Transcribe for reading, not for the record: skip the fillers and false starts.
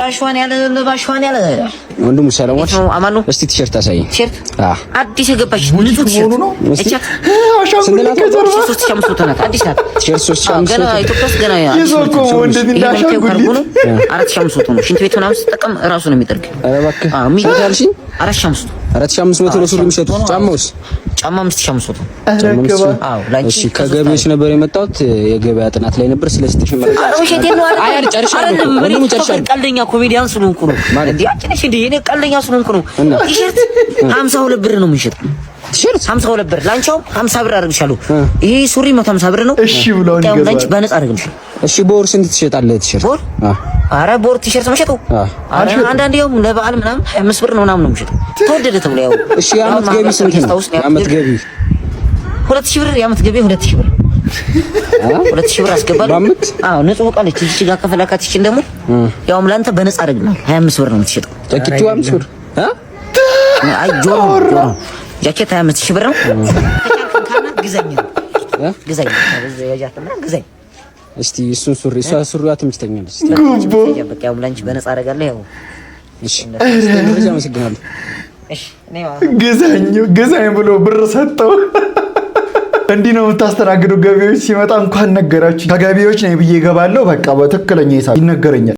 ባሽዋን ያለ ወንድሙ ሰለሞን አማኑ እስቲ ቲሸርት አሳይ። ቲሸርት አዲስ የገባች ንጹህ ቲሸርት ነው። እቻ ሶስት ሻምሶት ናት። አዲስ ናት። ቲሸርት ሶስት ሻምሶት ገና ኢትዮጵያ ውስጥ ገና ይዞኮ ወንድም እንዳሻጉልኝ አራት ሻምሶት ነው። ሽንት ቤት ምናምን ስትጠቀም ራሱ ነው የሚጠርግ። ኧረ እባክህ ሚታልሽ አራት ሻምሶት 4500 ነው ሱሪ የሚሸጡት። ጫማውስ ጫማ 5500 ነው። አዎ ላንቺ ከገበያሽ ነበር የመጣሁት። የገበያ ጥናት ላይ ነበር። ስለዚህ ተሽመረ አይ አልጨርሻለሁ። ወንድሙ ጨርሻለሁ። ቀልደኛ ኮሜዲያን ስለሆንኩ ነው እንዴ? አጭነሽ እንዴ? እኔ ቀልደኛ ስለሆንኩ ነው። ቲሸርት 52 ብር ነው የምንሸጠው። ቲሸርት 52 ብር ላንቺው 50 ብር አድርግሻለሁ። ይሄ ሱሪ 150 ብር ነው። እሺ ብለው ነው ላንቺ በነፃ አድርግልሻለሁ። እሺ ቦር ስንት ትሸጣለህ? ቲሸርት ቦር አረ ቦር ቲሸርት መሸጠው አረ አንዳንዴ ያው ለበዓል ምናምን 25 ብር ነው ምናምን ነው የምሸጠው። ተወደደ ተብሎ ያው እሺ የዓመት ገቢ ስንት ነው? የዓመት ገቢ 2000 ብር። የዓመት ገቢ 2000 ብር 2000 ብር አስገባለሁ። አዎ ንጹህ ዕቃ ነች። እዚህ ጋር ከፈላካት ይችን ደግሞ ያውም ላንተ በነፃ አድርግልሃል። 25 ብር ነው የምትሸጠው። ጃኬቱ 25 ብር አይ ጆሮ ጃኬት 25000 ብር ነው። ግዛኝ ግዛኝ እስቲ እሱን ሱሪ እሷ ሱሪዋ ትምስተኛለች። ጉቦ በቃ ያው ላንቺ በነፃ አደርጋለሁ። ያው እሺ ደረጃ መስግናለሁ። እሺ ግዛኝ ብሎ ብር ሰጠው። እንዲህ ነው የምታስተናግዱ። ገቢዎች ሲመጣ እንኳን ነገራችሁ። ከገቢዎች ነኝ ብዬ እገባለሁ። በቃ በትክክለኛ ሂሳብ ይነገረኛል።